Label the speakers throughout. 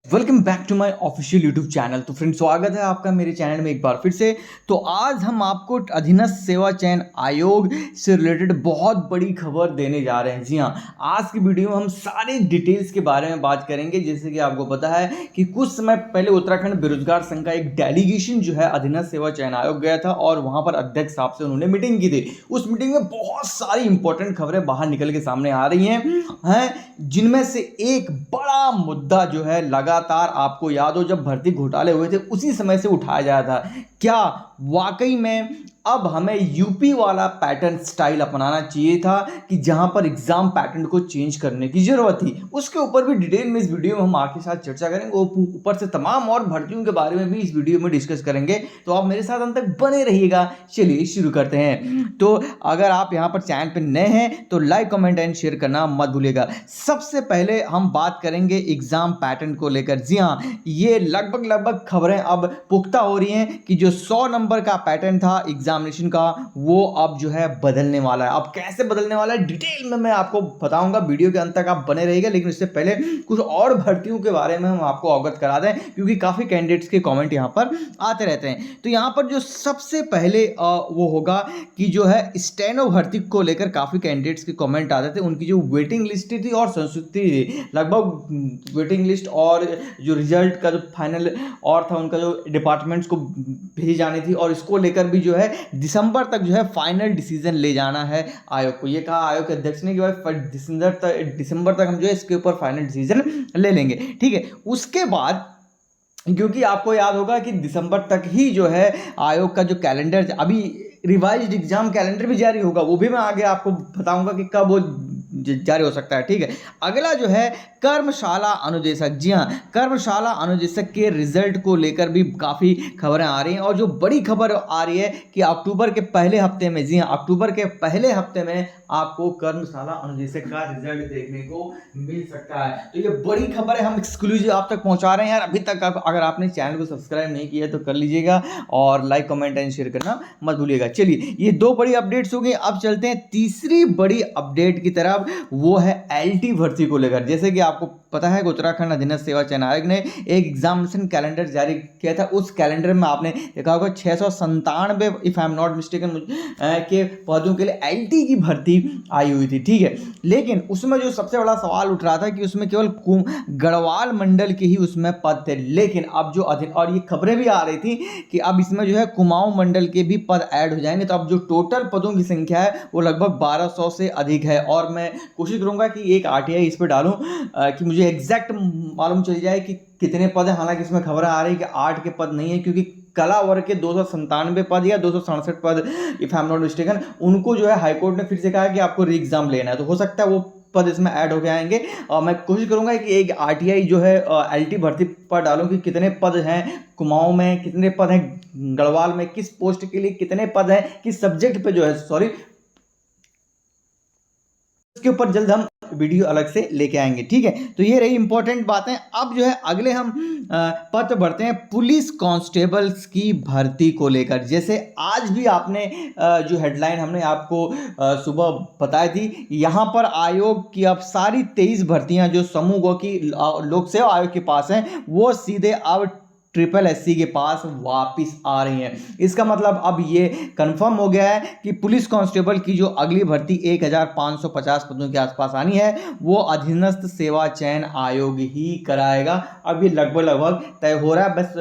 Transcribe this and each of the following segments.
Speaker 1: Welcome back to my official YouTube channel. तो friends, स्वागत है आपका मेरे चैनल में एक बार फिर से। तो आज हम आपको अधीनस्थ सेवा चयन आयोग से रिलेटेड बहुत बड़ी खबर देने जा रहे हैं। जी हाँ, आज की वीडियो में हम सारे डिटेल्स के बारे में बात करेंगे। जैसे कि आपको पता है कि कुछ समय पहले उत्तराखंड बेरोजगार संघ का एक डेलीगेशन जो है अधीनस्थ सेवा चयन आयोग गया था और वहां पर अध्यक्ष साहब से उन्होंने मीटिंग की थी। उस मीटिंग में बहुत सारी इंपॉर्टेंट खबरें बाहर निकल के सामने आ रही हैं जिनमें से एक बड़ा मुद्दा जो है लगातार आपको याद हो जब भर्ती घोटाले हुए थे उसी समय से उठाया जा रहा था। क्या वाकई में अब हमें यूपी वाला पैटर्न स्टाइल अपनाना चाहिए था कि जहां पर एग्जाम पैटर्न को चेंज करने की जरूरत थी? उसके ऊपर भी डिटेल में इस वीडियो में हम आपके साथ चर्चा करेंगे। ऊपर से तमाम और भर्तियों के बारे में भी इस वीडियो में डिस्कस करेंगे। तो आप मेरे साथ अंत तक बने रहिएगा। चलिए शुरू करते हैं। तो अगर आप यहां पर चैनल पर नए हैं तो लाइक कमेंट एंड शेयर करना मत भूलिएगा। सबसे पहले हम बात करेंगे एग्जाम पैटर्न को लेकर। जी हाँ, ये लगभग खबरें अब पुख्ता हो रही हैं कि जो 100 नंबर का पैटर्न था एग्जामिनेशन का वो अब जो है बदलने वाला है। अब कैसे बदलने वाला है डिटेल में मैं आपको बताऊंगा। वीडियो के अंत तक आप बने रहिएगा। लेकिन इससे पहले कुछ और भर्तियों के बारे में हम आपको अवगत करा दें, क्योंकि काफी कैंडिडेट्स के कमेंट यहां पर आते रहते हैं। तो यहां पर जो सबसे पहले वो होगा कि जो है स्टेनो भर्ती को लेकर काफी कैंडिडेट्स के कमेंट आते थे। उनकी जो वेटिंग लिस्ट थी और संस्तुति थी, लगभग वेटिंग लिस्ट और जो रिजल्ट का जो फाइनल और था उनका जो डिपार्टमेंट्स को भेजी जानी थी, और इसको लेकर भी जो है दिसंबर तक जो है फाइनल डिसीजन ले जाना है आयोग को। ये कहा आयोग के अध्यक्ष ने कि भाई दिसंबर तक हम जो है इसके ऊपर फाइनल डिसीजन ले लेंगे। ठीक है, उसके बाद क्योंकि आपको याद होगा कि दिसंबर तक ही जो है आयोग का जो कैलेंडर, अभी रिवाइज्ड एग्जाम कैलेंडर भी जारी होगा, वो भी मैं आगे आपको बताऊंगा कि कब वो जारी हो सकता है। ठीक है, अगला जो है कर्मशाला अनुदेशक। जी हाँ, कर्मशाला अनुदेशक के रिजल्ट को लेकर भी काफ़ी खबरें आ रही हैं। और जो बड़ी खबर आ रही है कि अक्टूबर के पहले हफ्ते में, जी हाँ, अक्टूबर के पहले हफ्ते में आपको कर्मशाला अनुदेशक का रिजल्ट देखने को मिल सकता है। तो ये बड़ी खबर है, हम एक्सक्लूसिव आप तक पहुंचा रहे हैं यार। अभी तक अगर आपने चैनल को सब्सक्राइब नहीं किया तो कर लीजिएगा और लाइक कमेंट एंड शेयर करना मत भूलिएगा। चलिए, ये दो बड़ी अपडेट्स हो गई। अब चलते हैं तीसरी बड़ी अपडेट की तरफ। वो है एलटी भर्ती को लेकर। जैसे कि आपको पता है कि उत्तराखंड अधीनस्थ सेवा चयन आयोग ने एक एग्जामिनेशन कैलेंडर जारी किया था। उस कैलेंडर में आपने देखा होगा 697 if I am not mistaken के पदों के लिए एलटी की भर्ती आई हुई थी। ठीक है, लेकिन उसमें जो सबसे बड़ा सवाल उठ रहा था कि उसमें केवल गढ़वाल मंडल के ही उसमें पद थे। लेकिन अब जो और ये खबरें भी आ रही थी कि अब इसमें जो है कुमाऊं मंडल के भी पद ऐड हो जाएंगे। तो अब जो टोटल पदों की संख्या है वो लगभग 1200 से अधिक है। और मैं कोशिश करूंगा कि एक आरटीआई इस पर डालूं कि मुझे एग्जैक्ट मालूम चल जाए कि कितने पद है। हालांकि इसमें खबर आ रही है कि 8 के पद नहीं है, क्योंकि कला वर्ग के 297 पद या 267 पद if I am not mistaken, उनको जो है हाईकोर्ट ने फिर से कहा कि आपको री एग्जाम लेना है। तो हो सकता है वो पद इसमें ऐड हो गए आएंगे। और मैं कोशिश करूंगा कि एक आरटीआई जो है एलटी भर्ती पर डालूं कि कितने पद हैं कुमाऊं में, कितने पद हैं गढ़वाल में, किस पोस्ट के लिए कितने पद हैं, किस सब्जेक्ट पे जो है, सॉरी, इसके ऊपर जल्द हम वीडियो अलग से लेके आएंगे। ठीक है, तो ये रही इंपॉर्टेंट बातें। अब जो है अगले हम पद बढ़ते हैं पुलिस कांस्टेबल्स की भर्ती को लेकर। जैसे आज भी आपने जो हेडलाइन हमने आपको सुबह बताई थी, यहां पर आयोग की अब सारी 23 भर्तियां जो समूह की लोक सेवा आयोग के पास हैं वो सीधे अब SSS के पास वापिस आ रही हैं। इसका मतलब अब ये कंफर्म हो गया है कि पुलिस कांस्टेबल की जो अगली भर्ती 1550 पदों के आसपास आनी है वो अधीनस्थ सेवा चयन आयोग ही कराएगा। अब ये लगभग तय हो रहा है। बस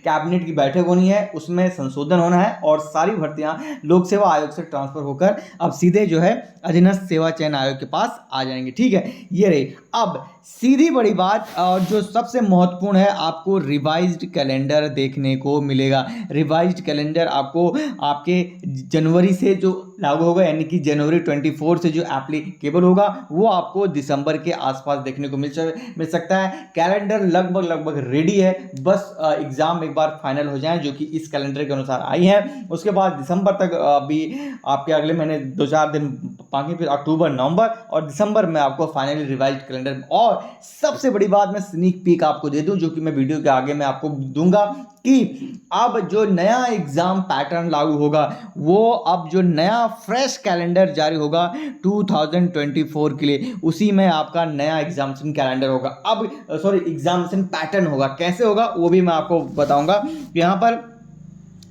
Speaker 1: कैबिनेट की बैठक होनी है, उसमें संशोधन होना है और सारी भर्तियां लोक सेवा आयोग से ट्रांसफर होकर अब सीधे जो है अधीनस्थ सेवा चयन आयोग के पास आ जाएंगे। ठीक है, ये रही। अब सीधी बड़ी बात और जो सबसे महत्वपूर्ण है, आपको रिवाइज्ड कैलेंडर देखने को मिलेगा। रिवाइज्ड कैलेंडर आपको आपके जनवरी से जो लागू होगा, यानी कि जनवरी 24 से जो एप्लीकेबल होगा वो आपको दिसंबर के आसपास देखने को मिल सकता है। कैलेंडर लगभग रेडी है, बस एग्जाम एक बार फाइनल हो जाए जो कि इस कैलेंडर के अनुसार आई है। उसके बाद दिसंबर तक अभी आपके अगले महीने 2-4 दिन बाकी फिर अक्टूबर, नवंबर और दिसंबर में आपको फाइनली रिवाइज्ड कैलेंडर। और सबसे बड़ी बात मैं स्नीक पीक आपको दे दूं, जो कि मैं वीडियो के आगे मैं आपको दूंगा, कि अब जो नया एग्जाम पैटर्न लागू होगा, वो अब जो नया फ्रेश कैलेंडर जारी होगा 2024 के लिए, उसी में आपका नया एग्जामिनेशन कैलेंडर होगा। अब सॉरी, एग्जामिनेशन पैटर्न होगा। कैसे होगा वो भी मैं आपको बताऊंगा। यहाँ पर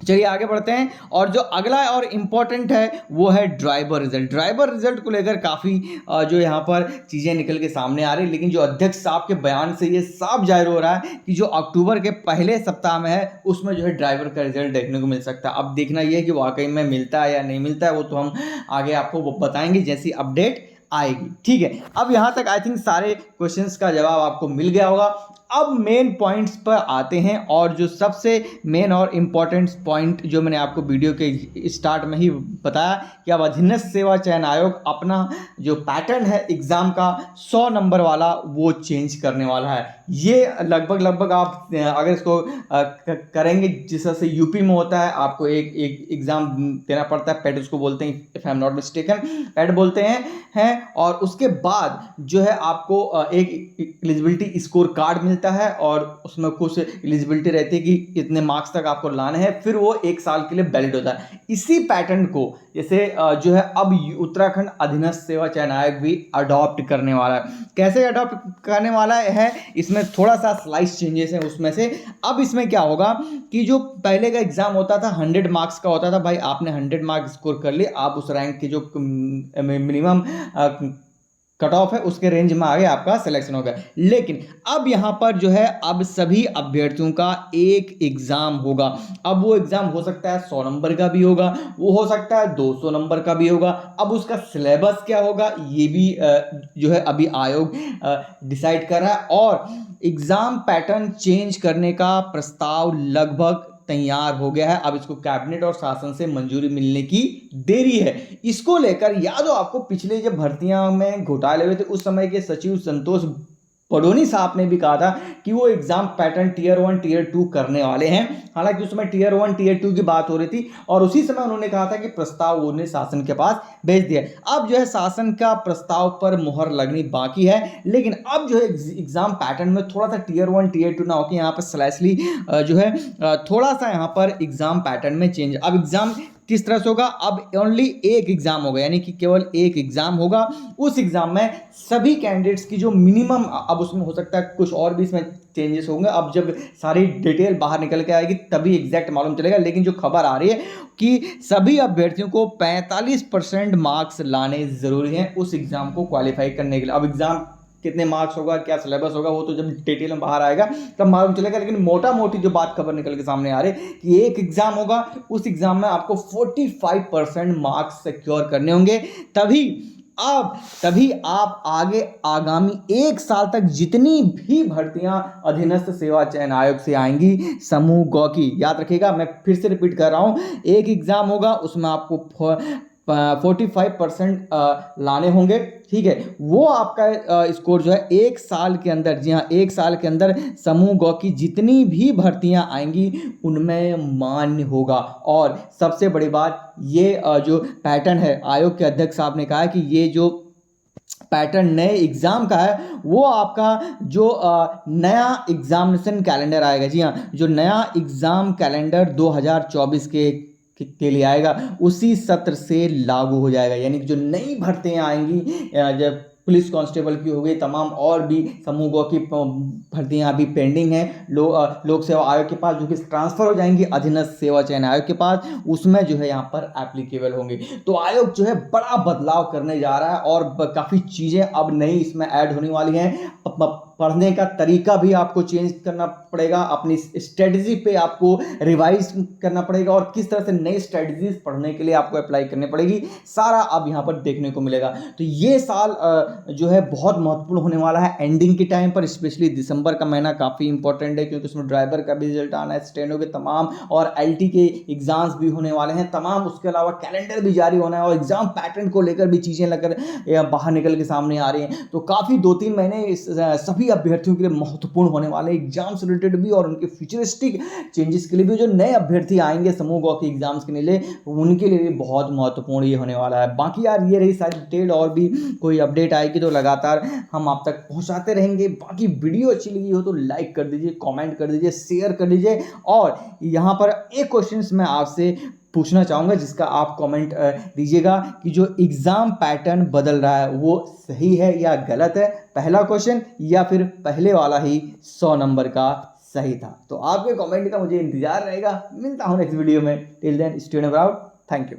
Speaker 1: चलिए आगे बढ़ते हैं। और जो अगला और इम्पोर्टेंट है वो है ड्राइवर रिजल्ट। ड्राइवर रिजल्ट को लेकर काफ़ी जो यहाँ पर चीज़ें निकल के सामने आ रही है, लेकिन जो अध्यक्ष साहब के बयान से ये साफ जाहिर हो रहा है कि जो अक्टूबर के पहले सप्ताह में है उसमें जो है ड्राइवर का रिजल्ट देखने को मिल सकता है। अब देखना ये है कि वाकई में मिलता है या नहीं मिलता है, वो तो हम आगे आपको बताएंगे जैसी अपडेट आएगी। ठीक है, अब यहाँ तक आई थिंक सारे क्वेश्चंस का जवाब आपको मिल गया होगा। अब मेन पॉइंट्स पर आते हैं, और जो सबसे मेन और इम्पॉर्टेंट पॉइंट जो मैंने आपको वीडियो के स्टार्ट में ही बताया कि अब अधीनस्थ सेवा चयन आयोग अपना जो पैटर्न है एग्ज़ाम का 100 नंबर वाला वो चेंज करने वाला है। ये लगभग आप अगर इसको करेंगे, जिस तरह से यूपी में होता है, आपको एक एग्ज़ाम देना पड़ता है, पेट उसको बोलते हैं, if I am not mistaken, पेट बोलते हैं। और उसके बाद जो है आपको एक एलिजिबिलिटी स्कोर कार्ड मिलता है, और उसमें कुछ एलिजिबिलिटी रहती है कि इतने मार्क्स तक आपको लाने हैं, फिर वो 1 साल के लिए वैलिड होता है। इसी पैटर्न को जैसे जो है अब उत्तराखंड अधीनस्थ सेवा चयन आयोग भी अडॉप्ट करने वाला है। कैसे अडॉप्ट करने वाला है, इसमें थोड़ा सा स्लाइस चेंजेस हैं उसमें से। अब इसमें क्या होगा कि जो पहले का एग्जाम होता था 100 मार्क्स का होता था, भाई आपने 100 मार्क्स स्कोर कर लिए, आप उस रैंक के जो मिनिमम कट ऑफ है उसके रेंज में आगे आपका सिलेक्शन हो गया। लेकिन अब यहाँ पर जो है अब सभी अभ्यर्थियों का एक एग्जाम होगा। अब वो एग्जाम हो सकता है 100 नंबर का भी होगा, वो हो सकता है 200 नंबर का भी होगा। अब उसका सिलेबस क्या होगा ये भी जो है अभी आयोग डिसाइड कर रहा है, और एग्जाम पैटर्न चेंज करने का प्रस्ताव लगभग तैयार हो गया है। अब इसको कैबिनेट और शासन से मंजूरी मिलने की देरी है। इसको लेकर याद हो आपको, पिछले जब भर्तियां में घोटाले हुए थे उस समय के सचिव संतोष पडोनी साहब ने भी कहा था कि वो एग्जाम पैटर्न टीयर 1 टीयर 2 करने वाले हैं। हालांकि उस समय टीयर 1 टीयर 2 की बात हो रही थी, और उसी समय उन्होंने कहा था कि प्रस्ताव उन्हें शासन के पास भेज दिया। अब जो है शासन का प्रस्ताव पर मुहर लगनी बाकी है, लेकिन अब जो है एग्जाम पैटर्न में थोड़ा सा टीयर 1 टीयर 2 ना हो कि यहाँ पर स्लाइसली जो है थोड़ा सा यहाँ पर एग्जाम पैटर्न में चेंज। अब एग्जाम किस तरह से होगा, अब ओनली एक एग्जाम होगा, यानी कि केवल एक एग्जाम होगा। उस एग्जाम में सभी कैंडिडेट्स की जो मिनिमम, अब उसमें हो सकता है कुछ और भी इसमें चेंजेस होंगे, अब जब सारी डिटेल बाहर निकल के आएगी तभी एग्जैक्ट मालूम चलेगा। लेकिन जो खबर आ रही है कि सभी अभ्यर्थियों को 45% मार्क्स लाने जरूरी हैं उस एग्जाम को क्वालिफाई करने के लिए। अब एग्जाम कितने मार्क्स होगा, क्या सिलेबस होगा, वो तो जब डिटेल में बाहर आएगा तब मालूम चलेगा। लेकिन मोटा मोटी जो बात खबर निकल के सामने आ रही है कि एक एग्जाम होगा, उस एग्जाम में आपको 45% मार्क्स सिक्योर करने होंगे, तभी आप आगे आगामी 1 साल तक जितनी भी भर्तियां अधीनस्थ सेवा चयन आयोग से आएंगी समूह ग की, याद रखिएगा, मैं फिर से रिपीट कर रहा हूं, एक एग्जाम होगा उसमें आपको 45% लाने होंगे। ठीक है, वो आपका स्कोर जो है 1 साल के अंदर, जी हाँ 1 साल के अंदर समूह ग की जितनी भी भर्तियां आएंगी उनमें मान्य होगा। और सबसे बड़ी बात, ये जो पैटर्न है, आयोग के अध्यक्ष साहब ने कहा है कि ये जो पैटर्न नए एग्जाम का है वो आपका जो नया एग्जामिनेशन कैलेंडर आएगा, जी हाँ जो नया एग्जाम कैलेंडर 2024 के लिए आएगा उसी सत्र से लागू हो जाएगा। यानी कि जो नई भर्तियां आएंगी, जब पुलिस कांस्टेबल की हो गई, तमाम और भी समूह ग की भर्तियां अभी पेंडिंग हैं लोक सेवा आयोग के पास, जो कि ट्रांसफर हो जाएंगी अधीनस्थ सेवा चयन आयोग के पास, उसमें जो है यहाँ पर एप्लीकेबल होंगे। तो आयोग जो है बड़ा बदलाव करने जा रहा है, और काफ़ी चीज़ें अब नई इसमें ऐड होने वाली हैं। पढ़ने का तरीका भी आपको चेंज करना पड़ेगा, अपनी स्ट्रेटजी पे आपको रिवाइज करना पड़ेगा, और किस तरह से नई स्ट्रेटजीज पढ़ने के लिए आपको अप्लाई करनी पड़ेगी, सारा अब यहाँ पर देखने को मिलेगा। तो ये साल जो है बहुत महत्वपूर्ण होने वाला है एंडिंग के टाइम पर। स्पेशली दिसंबर का महीना काफ़ी इंपॉर्टेंट है, क्योंकि उसमें ड्राइवर का भी रिजल्ट आना है, स्टेनो के तमाम और एलटी के एग्जाम्स भी होने वाले हैं तमाम। उसके अलावा कैलेंडर भी जारी होना है, और एग्जाम पैटर्न को लेकर भी चीज़ें लेकर बाहर निकल के सामने आ रही हैं। तो काफ़ी 2-3 महीने सभी सभी अभ्यर्थियों के लिए महत्वपूर्ण होने वाले, एग्जाम से रिलेटेड भी और उनके फ्यूचरिस्टिक चेंजेस के लिए भी। जो नए अभ्यर्थी आएंगे समूह ग के एग्जाम्स के लिए, उनके लिए भी बहुत महत्वपूर्ण ये होने वाला है। बाकी यार ये रही सारी डिटेल, और भी कोई अपडेट आएगी तो लगातार हम आप तक पहुंचाते रहेंगे। बाकी वीडियो अच्छी लगी हो तो लाइक कर दीजिए, कमेंट कर दीजिए, शेयर कर दीजिए। और यहाँ पर एक क्वेश्चन मैं आपसे पूछना चाहूँगा जिसका आप कमेंट दीजिएगा कि जो एग्ज़ाम पैटर्न बदल रहा है वो सही है या गलत है, पहला क्वेश्चन, या फिर पहले वाला ही 100 नंबर का सही था। तो आपके कमेंट का मुझे इंतजार रहेगा। मिलता हूँ नेक्स्ट वीडियो में। Till then stay tuned. Thank you.